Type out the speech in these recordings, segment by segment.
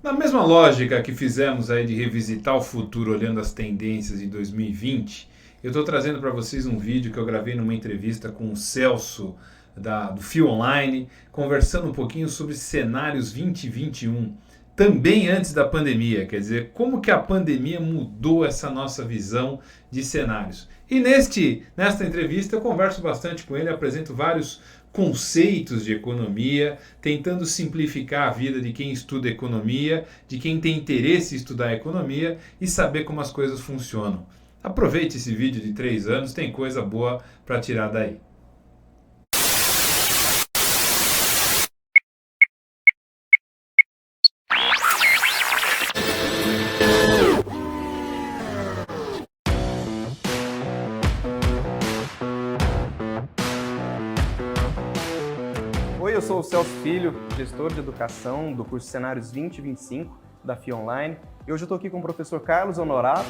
Na mesma lógica que fizemos aí de revisitar o futuro olhando as tendências de 2020, eu estou trazendo para vocês um vídeo que eu gravei numa entrevista com o Celso do Fio Online, conversando um pouquinho sobre cenários 2021, também antes da pandemia, quer dizer, como que a pandemia mudou essa nossa visão de cenários. E nesta entrevista eu converso bastante com ele, apresento vários conceitos de economia, tentando simplificar a vida de quem estuda economia, de quem tem interesse em estudar economia e saber como as coisas funcionam. Aproveite esse vídeo de 3 anos, tem coisa boa para tirar daí. Oi, eu sou o Celso Filho, gestor de educação do curso Cenários 2025 da FIA Online. E hoje eu estou aqui com o professor Carlos Honorato.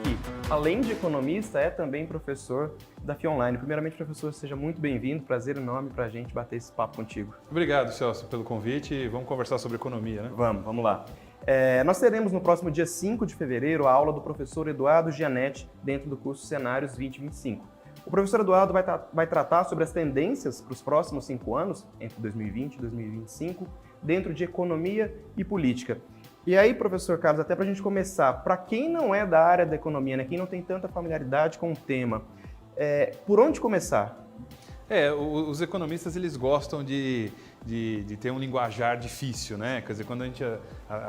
Que, além de economista, é também professor da FIA Online. Primeiramente, professor, seja muito bem-vindo. Prazer enorme para a gente bater esse papo contigo. Obrigado, Celso, pelo convite e vamos conversar sobre economia, né? Vamos lá. Nós teremos no próximo dia 5 de fevereiro a aula do professor Eduardo Gianetti dentro do curso Cenários 2025. O professor Eduardo vai tratar sobre as tendências para os próximos 5 anos, entre 2020 e 2025, dentro de economia e política. E aí, professor Carlos, até para a gente começar, para quem não é da área da economia, né, quem não tem tanta familiaridade com o tema, por onde começar? Os economistas eles gostam de ter um linguajar difícil, né? Quer dizer, quando a gente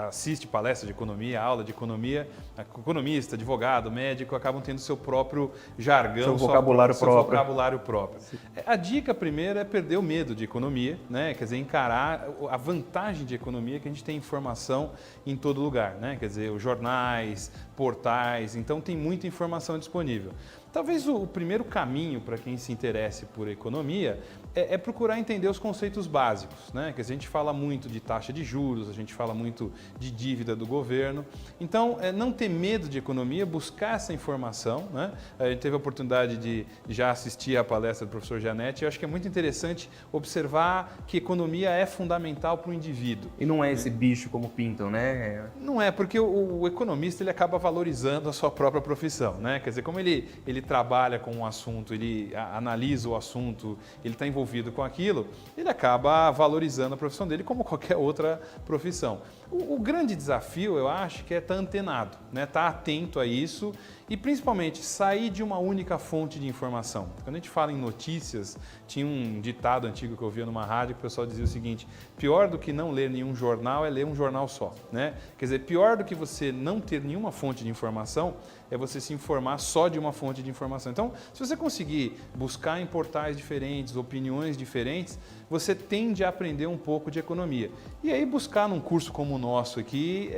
assiste palestra de economia, aula de economia, economista, advogado, médico acabam tendo seu próprio jargão, seu vocabulário próprio. A dica primeira é perder o medo de economia, né? Quer dizer, encarar a vantagem de economia que a gente tem informação em todo lugar, né? Quer dizer, os jornais, portais, então tem muita informação disponível. Talvez o primeiro caminho para quem se interesse por economia é procurar entender os conceitos básicos, né? Que a gente fala muito de taxa de juros, a gente fala muito de dívida do governo. Então, não ter medo de economia, buscar essa informação, né? A gente teve a oportunidade de já assistir à palestra do professor Gianetti. Eu acho que é muito interessante observar que economia é fundamental para o indivíduo. E não é esse bicho como pintam, né? Não é, porque o economista ele acaba valorizando a sua própria profissão, né? Quer dizer, como ele trabalha com um assunto, ele analisa o assunto, ele está envolvido com aquilo, ele acaba valorizando a profissão dele como qualquer outra profissão. O grande desafio, eu acho, que é estar antenado, né? Estar atento a isso e, principalmente, sair de uma única fonte de informação. Quando a gente fala em notícias, tinha um ditado antigo que eu ouvia numa rádio que o pessoal dizia o seguinte: pior do que não ler nenhum jornal é ler um jornal só, né? Quer dizer, pior do que você não ter nenhuma fonte de informação é você se informar só de uma fonte de informação. Então, se você conseguir buscar em portais diferentes, opiniões diferentes, você tende a aprender um pouco de economia. E aí buscar num curso como o nosso aqui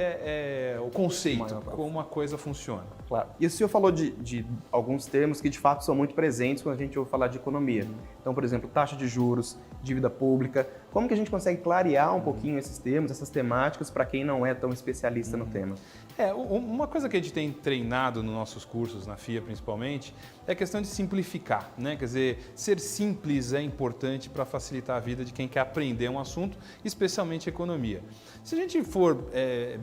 o conceito, como a coisa funciona. Claro. E o senhor falou de alguns termos que de fato são muito presentes quando a gente ouve falar de economia. Então, por exemplo, taxa de juros, dívida pública. Como que a gente consegue clarear um pouquinho esses termos, essas temáticas, para quem não é tão especialista no tema? Uma coisa que a gente tem treinado nos nossos cursos, na FIA principalmente, é a questão de simplificar, né? Quer dizer, ser simples é importante para facilitar a vida de quem quer aprender um assunto, especialmente economia. Se a gente for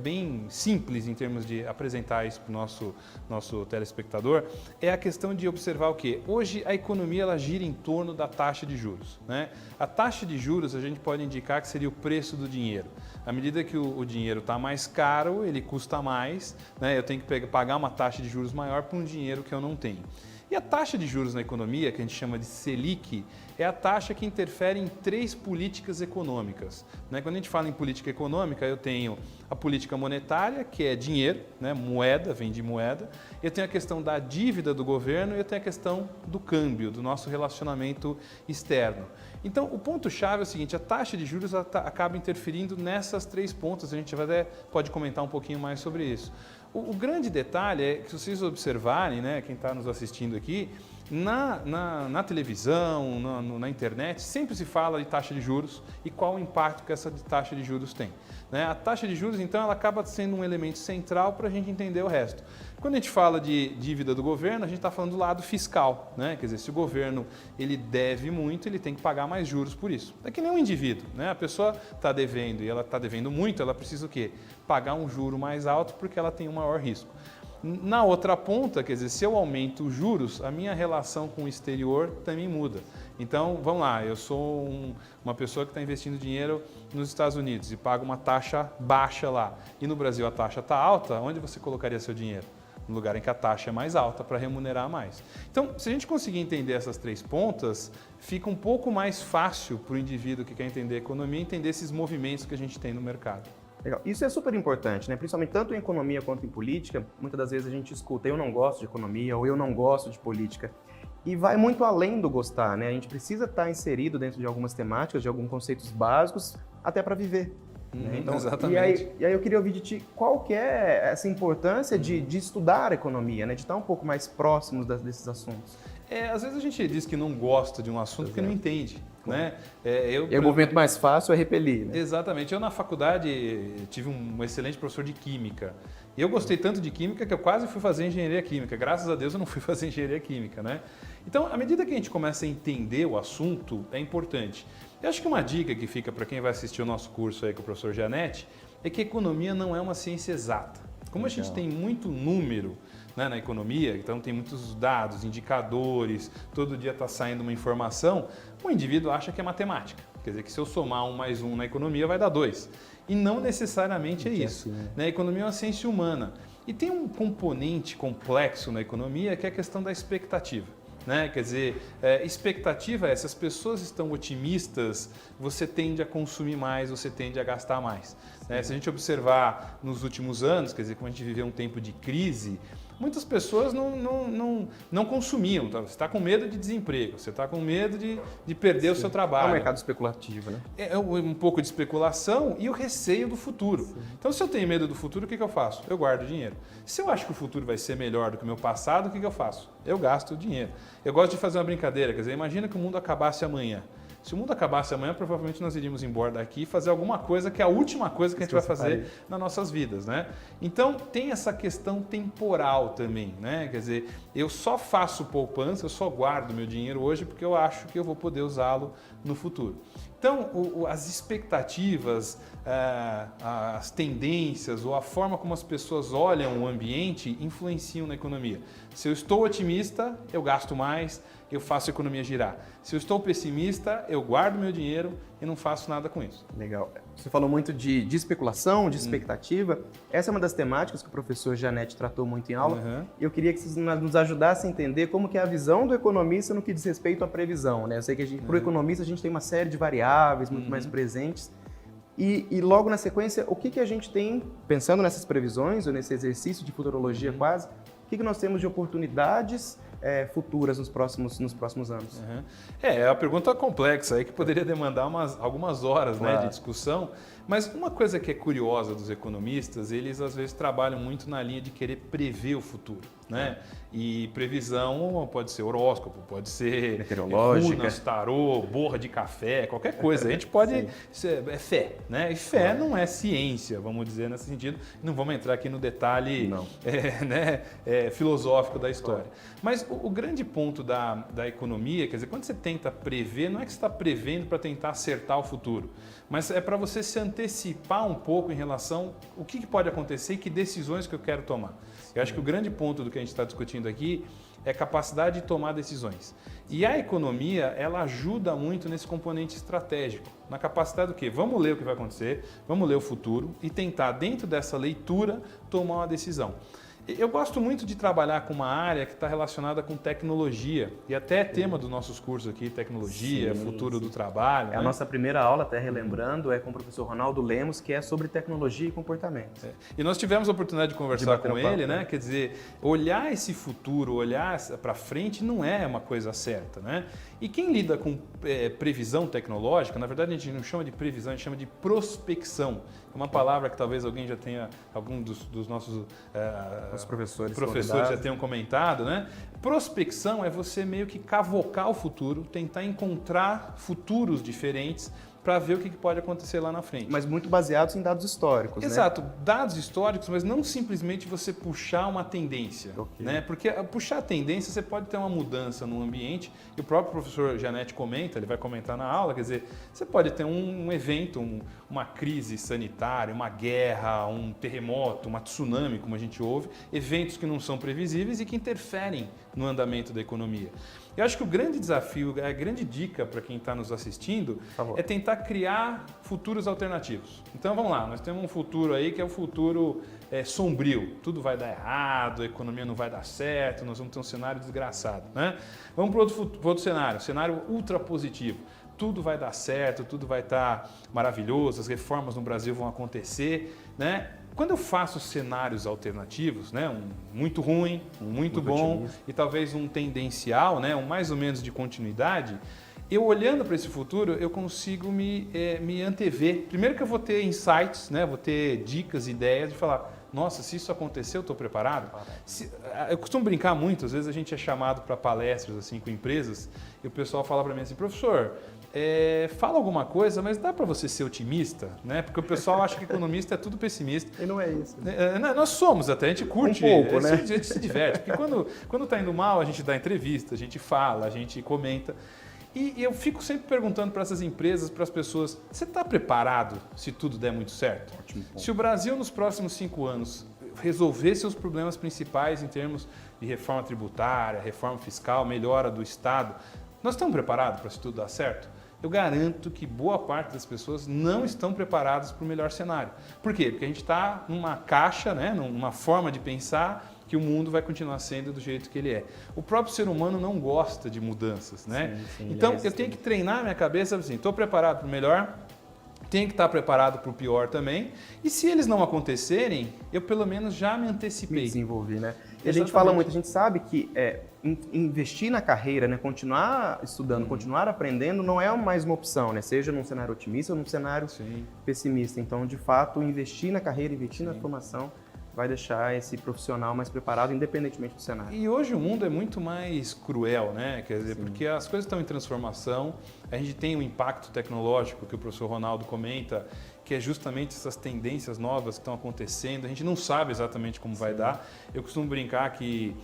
bem simples em termos de apresentar isso para o nosso telespectador, é a questão de observar o quê? Hoje a economia ela gira em torno da taxa de juros, né? A taxa de juros a gente pode indicar que seria o preço do dinheiro. À medida que o dinheiro está mais caro, ele custa mais, né? Eu tenho que pagar uma taxa de juros maior por um dinheiro que eu não tenho. E a taxa de juros na economia, que a gente chama de Selic, é a taxa que interfere em 3 políticas econômicas, né? Quando a gente fala em política econômica, eu tenho a política monetária, que é dinheiro, né? Moeda, vem de moeda. Eu tenho a questão da dívida do governo e eu tenho a questão do câmbio, do nosso relacionamento externo. Então, o ponto-chave é o seguinte: a taxa de juros acaba interferindo nessas 3 pontas. A gente até pode comentar um pouquinho mais sobre isso. O grande detalhe é que, se vocês observarem, né, quem está nos assistindo aqui, Na televisão, na internet, sempre se fala de taxa de juros e qual o impacto que essa taxa de juros tem. Né? A taxa de juros, então, ela acaba sendo um elemento central para a gente entender o resto. Quando a gente fala de dívida do governo, a gente está falando do lado fiscal. Né? Quer dizer, se o governo ele deve muito, ele tem que pagar mais juros por isso. É que nem um indivíduo. Né? A pessoa está devendo e ela está devendo muito, ela precisa o quê? Pagar um juro mais alto porque ela tem um maior risco. Na outra ponta, quer dizer, se eu aumento os juros, a minha relação com o exterior também muda. Então, vamos lá, eu sou uma pessoa que está investindo dinheiro nos Estados Unidos e paga uma taxa baixa lá. E no Brasil a taxa está alta, onde você colocaria seu dinheiro? No lugar em que a taxa é mais alta para remunerar mais. Então, se a gente conseguir entender essas três pontas, fica um pouco mais fácil para o indivíduo que quer entender a economia entender esses movimentos que a gente tem no mercado. Legal. Isso é super importante, né? Principalmente tanto em economia quanto em política. Muitas das vezes a gente escuta, eu não gosto de economia ou eu não gosto de política. E vai muito além do gostar, né? A gente precisa estar inserido dentro de algumas temáticas, de alguns conceitos básicos, até para viver. Né? Então, exatamente. E aí eu queria ouvir de ti qual que é essa importância de estudar a economia, né? De estar um pouco mais próximos desses assuntos. Às vezes a gente diz que não gosta de um assunto porque não entende. Né? E o movimento mais fácil é repelir. Né? Exatamente. Eu na faculdade tive um excelente professor de química. E eu gostei tanto de química que eu quase fui fazer engenharia química. Graças a Deus eu não fui fazer engenharia química. Né? Então, à medida que a gente começa a entender o assunto, é importante. Eu acho que uma dica que fica para quem vai assistir o nosso curso aí com o professor Gianetti é que a economia não é uma ciência exata. Como a gente tem muito número, né, na economia, então tem muitos dados, indicadores, todo dia está saindo uma informação, o indivíduo acha que é matemática. Quer dizer, que se eu somar 1 mais 1 na economia vai dar 2. E não necessariamente é isso. Assim, né? A economia é uma ciência humana. E tem um componente complexo na economia que é a questão da expectativa. Né? Quer dizer, expectativa é, se as pessoas estão otimistas, você tende a consumir mais, você tende a gastar mais. Né? Se a gente observar nos últimos anos, quer dizer, como a gente viveu um tempo de crise, muitas pessoas não consumiam. Tá? Você está com medo de desemprego, você está com medo de perder o seu trabalho. É um mercado especulativo, né? É um pouco de especulação e o receio do futuro. Sim. Então, se eu tenho medo do futuro, o que eu faço? Eu guardo dinheiro. Se eu acho que o futuro vai ser melhor do que o meu passado, o que eu faço? Eu gasto o dinheiro. Eu gosto de fazer uma brincadeira, quer dizer, imagina que o mundo acabasse amanhã. Se o mundo acabasse amanhã, provavelmente nós iríamos embora daqui e fazer alguma coisa que é a última coisa que a gente vai fazer nas nossas vidas, né? Então, tem essa questão temporal também, né? Quer dizer, eu só faço poupança, eu só guardo meu dinheiro hoje porque eu acho que eu vou poder usá-lo no futuro. Então, as expectativas, as tendências ou a forma como as pessoas olham o ambiente influenciam na economia. Se eu estou otimista, eu gasto mais, eu faço a economia girar. Se eu estou pessimista, eu guardo meu dinheiro e não faço nada com isso. Legal. Você falou muito de especulação, de expectativa. Essa é uma das temáticas que o professor Gianetti tratou muito em aula. E eu queria que vocês nos ajudassem a entender como que é a visão do economista no que diz respeito à previsão. Né? Eu sei que para o economista a gente tem uma série de variáveis muito mais presentes. E logo na sequência, o que a gente tem, pensando nessas previsões, ou nesse exercício de futurologia quase, o que nós temos de oportunidades futuras nos próximos anos? É uma pergunta complexa aí que poderia demandar algumas horas, claro, né, de discussão. Mas uma coisa que é curiosa dos economistas, eles às vezes trabalham muito na linha de querer prever o futuro, né? E previsão pode ser horóscopo, pode ser meteorológica, runas, tarô, borra de café, qualquer coisa. A gente pode... é fé, né? E fé não é ciência, vamos dizer nesse sentido. Não vamos entrar aqui no detalhe filosófico da história. Mas o grande ponto da economia, quer dizer, quando você tenta prever, não é que você está prevendo para tentar acertar o futuro, mas é para você se antecipar um pouco em relação ao que pode acontecer e que decisões que eu quero tomar. Eu acho que o grande ponto do que a gente está discutindo aqui é a capacidade de tomar decisões. E a economia, ela ajuda muito nesse componente estratégico, na capacidade do quê? Vamos ler o que vai acontecer, vamos ler o futuro e tentar, dentro dessa leitura, tomar uma decisão. Eu gosto muito de trabalhar com uma área que está relacionada com tecnologia, e até é tema dos nossos cursos aqui, tecnologia, futuro do trabalho. A nossa primeira aula, até relembrando, é com o professor Ronaldo Lemos, que é sobre tecnologia e comportamento. E nós tivemos a oportunidade de conversar com ele, né? Quer dizer, olhar esse futuro, olhar para frente não é uma coisa certa, né? E quem lida com previsão tecnológica, na verdade a gente não chama de previsão, a gente chama de prospecção. É uma palavra que talvez alguém já tenha, algum dos nossos os professores já tenham comentado, né? Prospecção é você meio que cavocar o futuro, tentar encontrar futuros diferentes para ver o que pode acontecer lá na frente. Mas muito baseados em dados históricos, Exato, dados históricos, mas não simplesmente você puxar uma tendência. Ok. Né? Porque puxar a tendência, você pode ter uma mudança no ambiente, e o próprio professor Gianetti comenta, ele vai comentar na aula, quer dizer, você pode ter um evento, uma crise sanitária, uma guerra, um terremoto, uma tsunami, como a gente ouve, eventos que não são previsíveis e que interferem no andamento da economia. Eu acho que o grande desafio, a grande dica para quem está nos assistindo é tentar criar futuros alternativos. Então vamos lá, nós temos um futuro aí que é o futuro sombrio. Tudo vai dar errado, a economia não vai dar certo, nós vamos ter um cenário desgraçado. Né? Vamos para outro cenário ultra positivo. Tudo vai dar certo, tudo vai estar maravilhoso, as reformas no Brasil vão acontecer. Né? Quando eu faço cenários alternativos, né, um muito ruim, um muito bom otimista, e talvez um tendencial, né, um mais ou menos de continuidade, eu olhando para esse futuro, eu consigo me antever. Primeiro que eu vou ter insights, né, vou ter dicas, ideias de falar, nossa, se isso acontecer, eu estou preparado? Eu costumo brincar muito, às vezes a gente é chamado para palestras assim, com empresas e o pessoal fala para mim assim, professor, fala alguma coisa, mas dá para você ser otimista, né? Porque o pessoal acha que economista é tudo pessimista. E não é isso. Nós somos até, a gente curte, pouco, né? A gente se diverte. Porque quando está indo mal, a gente dá entrevista, a gente fala, a gente comenta. E eu fico sempre perguntando para essas empresas, para as pessoas, você está preparado se tudo der muito certo? Ótimo ponto. Se o Brasil nos próximos 5 anos resolver seus problemas principais em termos de reforma tributária, reforma fiscal, melhora do Estado, nós estamos preparados para se tudo dar certo? Eu garanto que boa parte das pessoas não estão preparadas para o melhor cenário. Por quê? Porque a gente está numa caixa, né, numa forma de pensar que o mundo vai continuar sendo do jeito que ele é. O próprio ser humano não gosta de mudanças, né? Sim, então eu tenho que treinar minha cabeça assim, estou preparado para o melhor, tenho que estar preparado para o pior também. E se eles não acontecerem, eu pelo menos já me antecipei. Me desenvolvi, né? E a gente fala muito, a gente sabe que investir na carreira, né, continuar estudando, continuar aprendendo, não é mais uma opção, né? Seja num cenário otimista ou num cenário pessimista. Então, de fato, investir na carreira, investir na formação, vai deixar esse profissional mais preparado, independentemente do cenário. E hoje o mundo é muito mais cruel, né? Quer dizer, porque as coisas estão em transformação, a gente tem o impacto tecnológico que o professor Ronaldo comenta, que é justamente essas tendências novas que estão acontecendo, a gente não sabe exatamente como vai dar. Eu costumo brincar que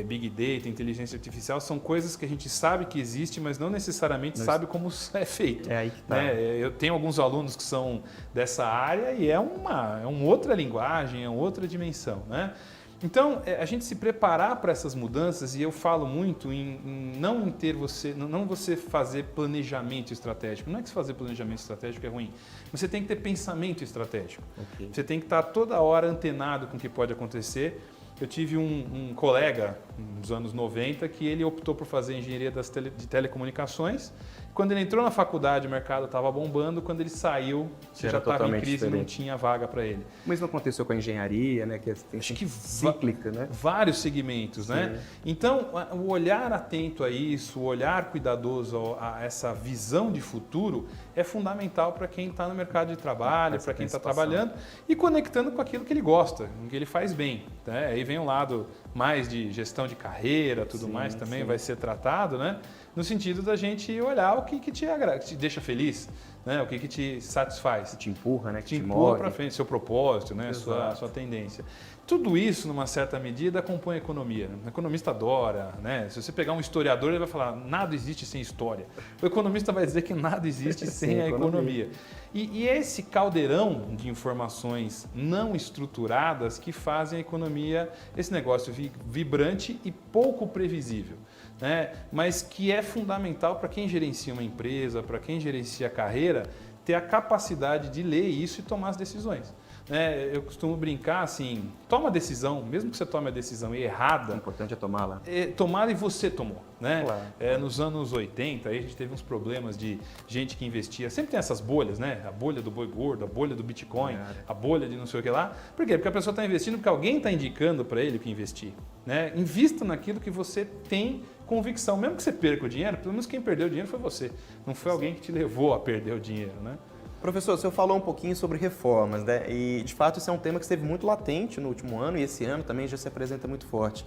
Big Data, inteligência artificial, são coisas que a gente sabe que existe, mas não necessariamente sabe como é feito. É aí que tá. Né? Eu tenho alguns alunos que são dessa área e é uma outra linguagem, é uma outra dimensão. Né? Então, a gente se preparar para essas mudanças, e eu falo muito em não você fazer planejamento estratégico. Não é que você fazer planejamento estratégico é ruim, mas você tem que ter pensamento estratégico. Okay. Você tem que estar toda hora antenado com o que pode acontecer. Eu tive um colega nos anos 90 que ele optou por fazer engenharia de telecomunicações. Quando ele entrou na faculdade, o mercado estava bombando. Quando ele saiu, já estava em crise e não tinha vaga para ele. O mesmo aconteceu com a engenharia, né? Que Acho que cíclica, né? Vários segmentos, né? Então, o olhar atento a isso, o olhar cuidadoso a essa visão de futuro é fundamental para quem está no mercado de trabalho, para quem está trabalhando e conectando com aquilo que ele gosta, com o que ele faz bem. Né? Aí vem um lado mais de gestão de carreira, tudo mais também vai ser tratado, né? No sentido da gente olhar o que te agrada, que te deixa feliz, né? O que te satisfaz. Que te empurra, né? Que te empurra para frente, seu propósito, né? Sua tendência. Tudo isso, numa certa medida, compõe a economia. O economista adora, né? Se você pegar um historiador, ele vai falar, nada existe sem história. O economista vai dizer que nada existe sem a economia. E esse caldeirão de informações não estruturadas que fazem a economia, esse negócio vibrante e pouco previsível. Né? Mas que é fundamental para quem gerencia uma empresa, para quem gerencia a carreira, ter a capacidade de ler isso e tomar as decisões. Né? Eu costumo brincar assim, toma a decisão, mesmo que você tome a decisão errada. O importante é tomá-la. Tomar e você tomou. Né? Claro. Nos anos 80, aí a gente teve uns problemas de gente que investia. Sempre tem essas bolhas, né? A bolha do boi gordo, a bolha do Bitcoin, a bolha de não sei o que lá. Por quê? Porque a pessoa está investindo porque alguém está indicando para ele o que investir. Né? Invista naquilo que você tem convicção. Mesmo que você perca o dinheiro, pelo menos quem perdeu o dinheiro foi você. Não foi alguém que te levou a perder o dinheiro. Né? Professor, o senhor falou um pouquinho sobre reformas, né? E, de fato, isso é um tema que esteve muito latente no último ano e esse ano também já se apresenta muito forte.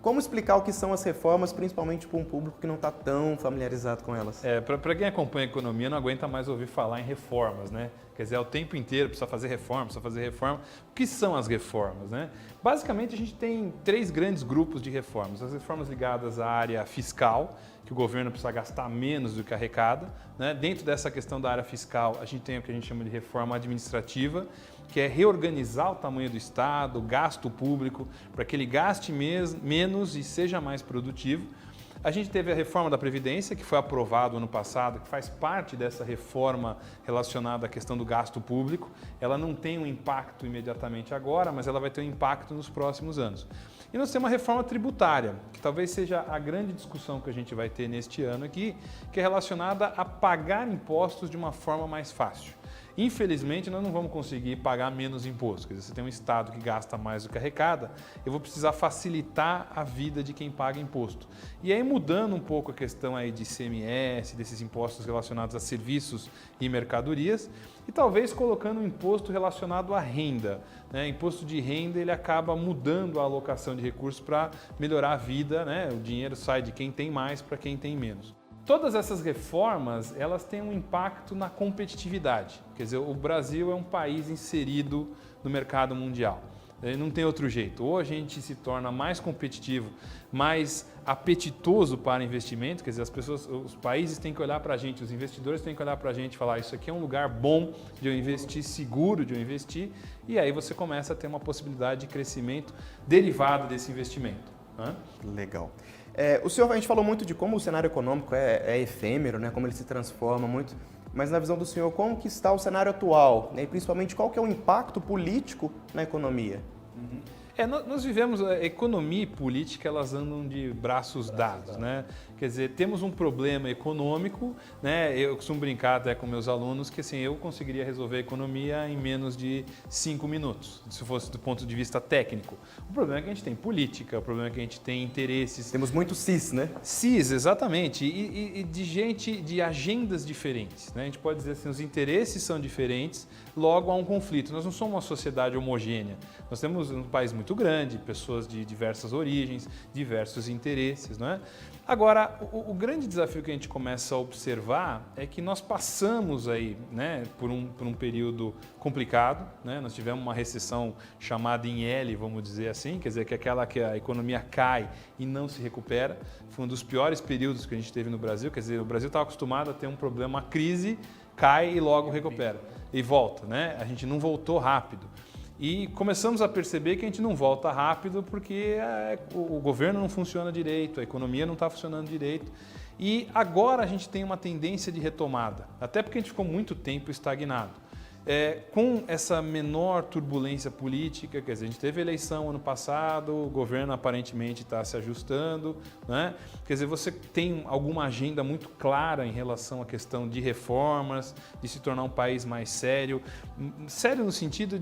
Como explicar o que são as reformas, principalmente para um público que não está tão familiarizado com elas? Para quem acompanha a economia, não aguenta mais ouvir falar em reformas, né? Quer dizer, o tempo inteiro precisa fazer reforma, precisa fazer reforma. O que são as reformas, né? Basicamente, a gente tem 3 grandes grupos de reformas. As reformas ligadas à área fiscal, que o governo precisa gastar menos do que arrecada, né? Dentro dessa questão da área fiscal, a gente tem o que a gente chama de reforma administrativa, que é reorganizar o tamanho do Estado, o gasto público, para que ele gaste menos e seja mais produtivo. A gente teve a reforma da Previdência, que foi aprovada ano passado, que faz parte dessa reforma relacionada à questão do gasto público. Ela não tem um impacto imediatamente agora, mas ela vai ter um impacto nos próximos anos. E nós temos uma reforma tributária, que talvez seja a grande discussão que a gente vai ter neste ano aqui, que é relacionada a pagar impostos de uma forma mais fácil. Infelizmente, nós não vamos conseguir pagar menos imposto. Quer dizer, você tem um Estado que gasta mais do que arrecada, eu vou precisar facilitar a vida de quem paga imposto. E aí, mudando um pouco a questão aí de ICMS, desses impostos relacionados a serviços e mercadorias, e talvez colocando um imposto relacionado à renda, né? Imposto de renda, ele acaba mudando a alocação de recursos para melhorar a vida, né? O dinheiro sai de quem tem mais para quem tem menos. Todas essas reformas, elas têm um impacto na competitividade. Quer dizer, o Brasil é um país inserido no mercado mundial. Não tem outro jeito. Ou a gente se torna mais competitivo, mais apetitoso para investimento, quer dizer, as pessoas, os países têm que olhar para a gente, os investidores têm que olhar para a gente e falar: isso aqui é um lugar bom de eu investir, seguro de eu investir, e aí você começa a ter uma possibilidade de crescimento derivado desse investimento. Legal. A gente falou muito de como o cenário econômico é efêmero, né? Como ele se transforma muito, mas na visão do senhor, como que está o cenário atual, né? E principalmente qual que é o impacto político na economia? Nós vivemos, a economia e política, elas andam de braços dados, né? Quer dizer, temos um problema econômico, né? Eu costumo brincar até com meus alunos que assim, eu conseguiria resolver a economia em menos de 5 minutos, se fosse do ponto de vista técnico. O problema é que a gente tem política, o problema é que a gente tem interesses. Temos muito cis, né? Cis, exatamente, e de gente, de agendas diferentes, né? A gente pode dizer assim, os interesses são diferentes, logo há um conflito. Nós não somos uma sociedade homogênea, nós temos um país muito grande, pessoas de diversas origens, diversos interesses, não é? Agora, o grande desafio que a gente começa a observar é que nós passamos aí, né, por um período complicado, né? Nós tivemos uma recessão chamada em L, vamos dizer assim, quer dizer, que é aquela que a economia cai e não se recupera. Foi um dos piores períodos que a gente teve no Brasil, quer dizer, o Brasil estava acostumado a ter um problema, uma crise, cai e logo recupera e volta, né? A gente não voltou rápido. E começamos a perceber que a gente não volta rápido porque o governo não funciona direito, a economia não está funcionando direito. E agora a gente tem uma tendência de retomada, até porque a gente ficou muito tempo estagnado. Com essa menor turbulência política, quer dizer, a gente teve eleição ano passado, o governo aparentemente está se ajustando, né? Quer dizer, você tem alguma agenda muito clara em relação à questão de reformas, de se tornar um país mais sério, sério no sentido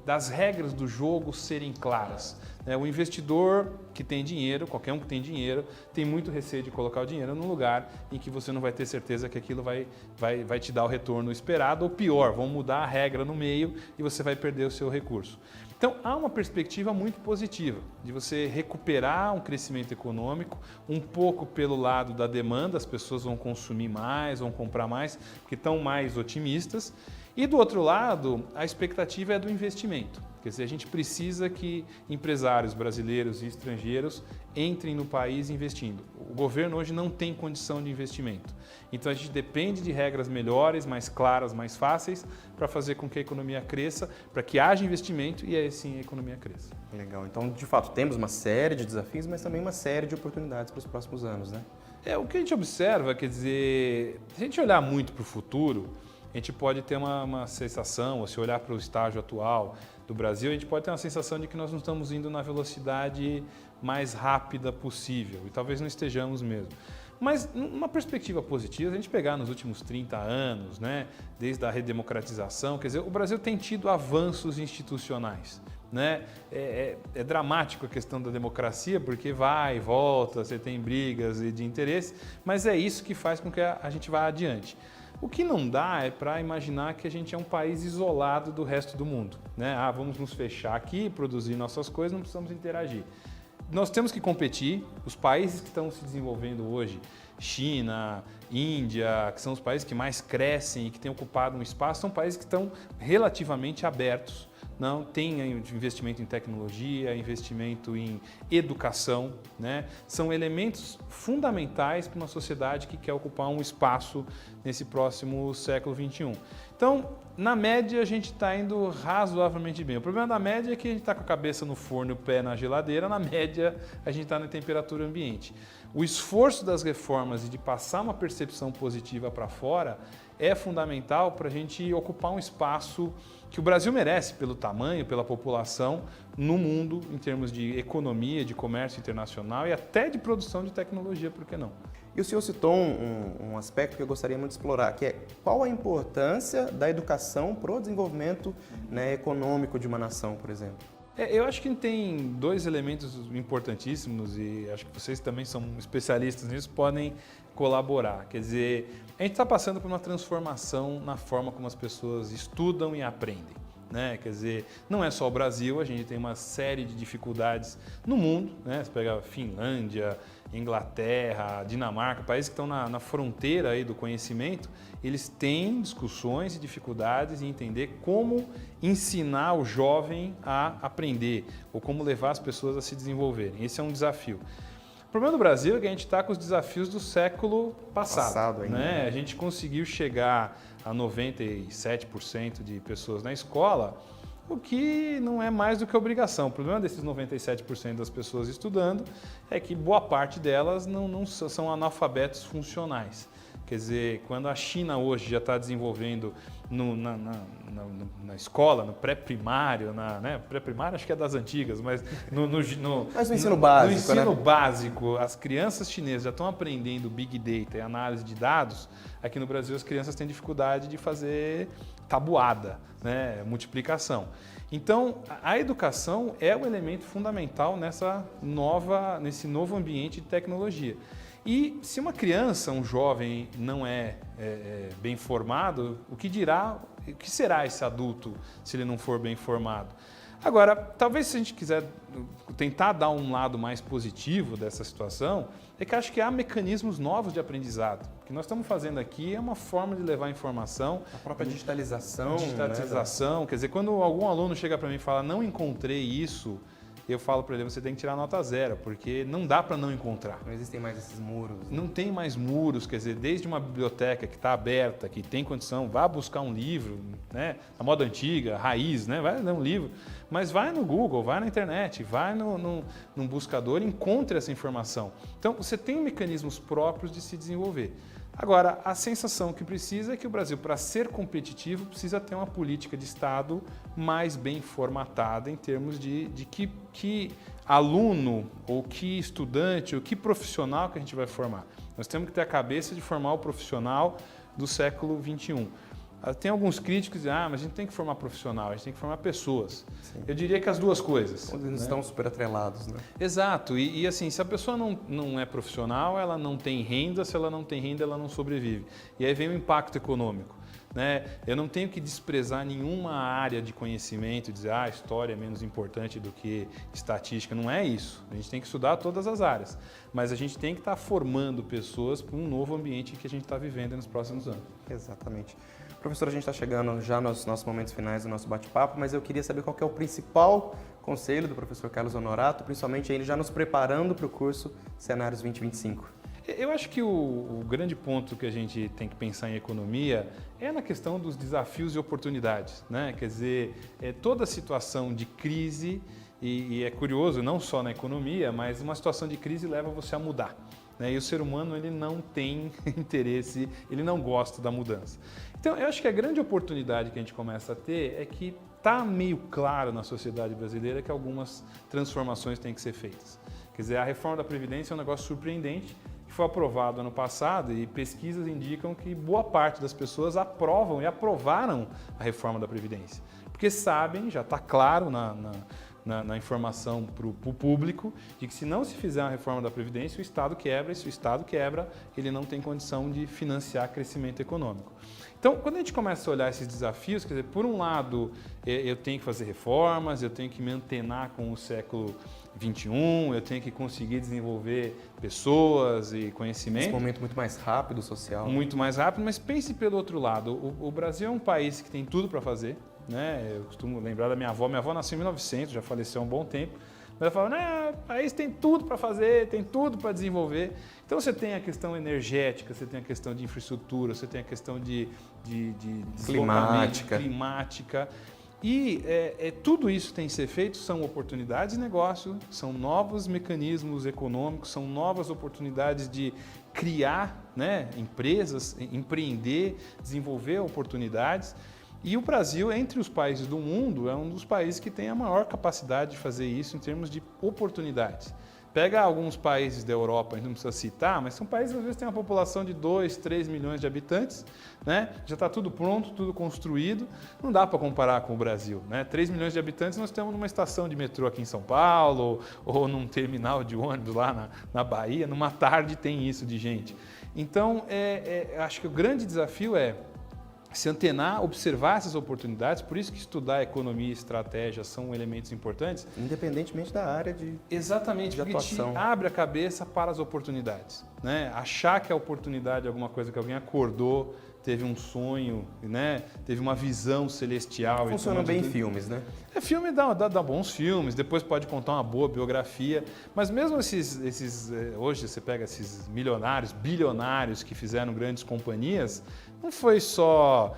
das regras do jogo serem claras. O investidor que tem dinheiro, qualquer um que tem dinheiro, tem muito receio de colocar o dinheiro num lugar em que você não vai ter certeza que aquilo vai te dar o retorno esperado, ou pior, vão mudar a regra no meio e você vai perder o seu recurso. Então, há uma perspectiva muito positiva de você recuperar um crescimento econômico, um pouco pelo lado da demanda, as pessoas vão consumir mais, vão comprar mais, porque estão mais otimistas. E do outro lado, a expectativa é do investimento. Quer dizer, a gente precisa que empresários brasileiros e estrangeiros entrem no país investindo. O governo hoje não tem condição de investimento. Então a gente depende de regras melhores, mais claras, mais fáceis, para fazer com que a economia cresça, para que haja investimento e aí sim a economia cresça. Legal. Então, de fato, temos uma série de desafios, mas também uma série de oportunidades para os próximos anos, né? O que a gente observa, quer dizer, se a gente olhar muito para o futuro, a gente pode ter uma sensação, ou se olhar para o estágio atual do Brasil, a gente pode ter uma sensação de que nós não estamos indo na velocidade mais rápida possível, e talvez não estejamos mesmo. Mas, numa perspectiva positiva, se a gente pegar nos últimos 30 anos, né, desde a redemocratização, quer dizer, o Brasil tem tido avanços institucionais. Né? É dramático a questão da democracia, porque vai e volta, você tem brigas de interesse, mas é isso que faz com que a gente vá adiante. O que não dá é para imaginar que a gente é um país isolado do resto do mundo, né? Ah, vamos nos fechar aqui, produzir nossas coisas, não precisamos interagir. Nós temos que competir. Os países que estão se desenvolvendo hoje, China, Índia, que são os países que mais crescem e que têm ocupado um espaço, são países que estão relativamente abertos. Não tem investimento em tecnologia, investimento em educação, né? São elementos fundamentais para uma sociedade que quer ocupar um espaço nesse próximo século XXI. Então, na média, a gente está indo razoavelmente bem. O problema da média é que a gente está com a cabeça no forno e o pé na geladeira. Na média, a gente está na temperatura ambiente. O esforço das reformas e de passar uma percepção positiva para fora é fundamental para a gente ocupar um espaço que o Brasil merece pelo tamanho, pela população, no mundo, em termos de economia, de comércio internacional e até de produção de tecnologia, por que não? E o senhor citou um aspecto que eu gostaria muito de explorar, que é qual a importância da educação para o desenvolvimento, né, econômico de uma nação, por exemplo? Eu acho que tem dois elementos importantíssimos e acho que vocês também são especialistas nisso, podem colaborar. Quer dizer, a gente está passando por uma transformação na forma como as pessoas estudam e aprendem, né? Quer dizer, não é só o Brasil, a gente tem uma série de dificuldades no mundo, né? Você pega a Finlândia, Inglaterra, Dinamarca, países que estão na fronteira aí do conhecimento, eles têm discussões e dificuldades em entender como ensinar o jovem a aprender ou como levar as pessoas a se desenvolverem. Esse é um desafio. O problema do Brasil é que a gente está com os desafios do século passado ainda, né? A gente conseguiu chegar a 97% de pessoas na escola, o que não é mais do que obrigação. O problema desses 97% das pessoas estudando é que boa parte delas não são analfabetos funcionais. Quer dizer, quando a China hoje já está desenvolvendo na escola, no pré-primário, né? Pré-primário acho que é das antigas, mas Mas no ensino básico, no ensino né? básico, as crianças chinesas já estão aprendendo Big Data e análise de dados. Aqui no Brasil as crianças têm dificuldade de fazer tabuada, né? Multiplicação. Então, a educação é o elemento fundamental nesse novo ambiente de tecnologia. E se uma criança, um jovem, não é bem formado, o que será esse adulto se ele não for bem formado? Agora, talvez se a gente quiser tentar dar um lado mais positivo dessa situação, é que acho que há mecanismos novos de aprendizado. O que nós estamos fazendo aqui é uma forma de levar informação. A própria digitalização. Digitalização, né? Quer dizer, quando algum aluno chega para mim e fala, não encontrei isso, eu falo para ele, você tem que tirar nota 0, porque não dá para não encontrar. Não existem mais esses muros. Né? Não tem mais muros, quer dizer, desde uma biblioteca que está aberta, que tem condição, vá buscar um livro, né, a moda antiga, raiz, né, vai ler um livro, mas vai no Google, vai na internet, vai num buscador e encontre essa informação. Então, você tem mecanismos próprios de se desenvolver. Agora, a sensação que precisa é que o Brasil, para ser competitivo, precisa ter uma política de Estado mais bem formatada em termos de que aluno, ou que estudante, ou que profissional que a gente vai formar. Nós temos que ter a cabeça de formar o profissional do século XXI. Tem alguns críticos que dizem, mas a gente tem que formar profissional, a gente tem que formar pessoas. Sim. Eu diria que as duas coisas. Eles estão super atrelados, né? Exato. E assim, se a pessoa não é profissional, ela não tem renda, se ela não tem renda, ela não sobrevive. E aí vem o impacto econômico. Né? Eu não tenho que desprezar nenhuma área de conhecimento, dizer a história é menos importante do que estatística. Não é isso. A gente tem que estudar todas as áreas. Mas a gente tem que estar formando pessoas para um novo ambiente que a gente está vivendo nos próximos anos. Exatamente. Professor, a gente está chegando já nos nossos momentos finais do nosso bate-papo, mas eu queria saber qual que é o principal conselho do professor Carlos Honorato, principalmente ele já nos preparando para o curso Cenários 2025. Eu acho que o grande ponto que a gente tem que pensar em economia é na questão dos desafios e oportunidades, né? Quer dizer, toda situação de crise, e é curioso, não só na economia, mas uma situação de crise leva você a mudar. E o ser humano ele não tem interesse, ele não gosta da mudança. Então, eu acho que a grande oportunidade que a gente começa a ter é que está meio claro na sociedade brasileira que algumas transformações têm que ser feitas. Quer dizer, a reforma da Previdência é um negócio surpreendente, que foi aprovado ano passado e pesquisas indicam que boa parte das pessoas aprovam e aprovaram a reforma da Previdência. Porque sabem, já está claro na informação para o público de que se não se fizer uma reforma da Previdência, o Estado quebra, e se o Estado quebra, ele não tem condição de financiar crescimento econômico. Então, quando a gente começa a olhar esses desafios, quer dizer, por um lado, eu tenho que fazer reformas, eu tenho que me antenar com o século XXI, eu tenho que conseguir desenvolver pessoas e conhecimento. Esse momento muito mais rápido, social. Muito mais rápido, mas pense pelo outro lado. O Brasil é um país que tem tudo para fazer, né? Eu costumo lembrar da minha avó. Minha avó nasceu em 1900, já faleceu há um bom tempo. Mas ela fala, né, o país tem tudo para fazer, tem tudo para desenvolver. Então você tem a questão energética, você tem a questão de infraestrutura, você tem a questão de climática. E tudo isso tem que ser feito, são oportunidades de negócio, são novos mecanismos econômicos, são novas oportunidades de criar, né, empresas, empreender, desenvolver oportunidades. E o Brasil, entre os países do mundo, é um dos países que tem a maior capacidade de fazer isso em termos de oportunidades. Pega alguns países da Europa, a gente não precisa citar, mas são países que às vezes têm uma população de 2, 3 milhões de habitantes, né? Já está tudo pronto, tudo construído, não dá para comparar com o Brasil, né? 3 milhões de habitantes nós temos numa estação de metrô aqui em São Paulo, ou num terminal de ônibus lá na Bahia, numa tarde tem isso de gente. Então, acho que o grande desafio é se antenar, observar essas oportunidades, por isso que estudar economia e estratégia são elementos importantes. Independentemente da área de Exatamente, de porque atuação. te abre a cabeça para as oportunidades. Né? Achar que a oportunidade é alguma coisa que alguém acordou, teve um sonho, né? Teve uma visão celestial. Funcionam bem em filmes, né? Filme dá bons filmes, depois pode contar uma boa biografia, mas mesmo hoje você pega esses milionários, bilionários que fizeram grandes companhias, não foi só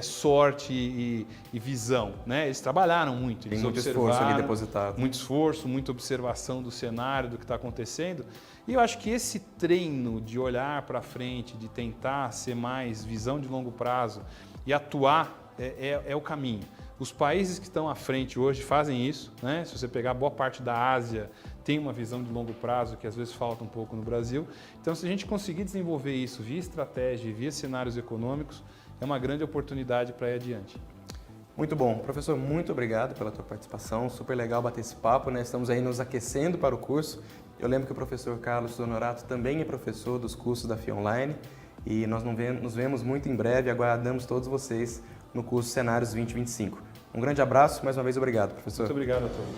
sorte e visão, né? Eles trabalharam muito, eles tem muito esforço ali depositado. Muito esforço, muita observação do cenário, do que está acontecendo. E eu acho que esse treino de olhar para frente, de tentar ser mais visão de longo prazo e atuar é o caminho. Os países que estão à frente hoje fazem isso, né? Se você pegar boa parte da Ásia, tem uma visão de longo prazo que às vezes falta um pouco no Brasil. Então, se a gente conseguir desenvolver isso via estratégia e via cenários econômicos, é uma grande oportunidade para ir adiante. Muito bom. Professor, muito obrigado pela tua participação. Super legal bater esse papo, né? Estamos aí nos aquecendo para o curso. Eu lembro que o professor Carlos Honorato também é professor dos cursos da FIA Online e nós nos vemos muito em breve. Aguardamos todos vocês no curso Cenários 2025. Um grande abraço, mais uma vez obrigado, professor. Muito obrigado a todos.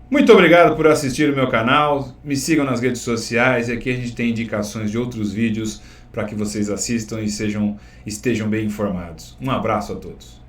Muito obrigado por assistir o meu canal, me sigam nas redes sociais e aqui a gente tem indicações de outros vídeos para que vocês assistam e estejam bem informados. Um abraço a todos.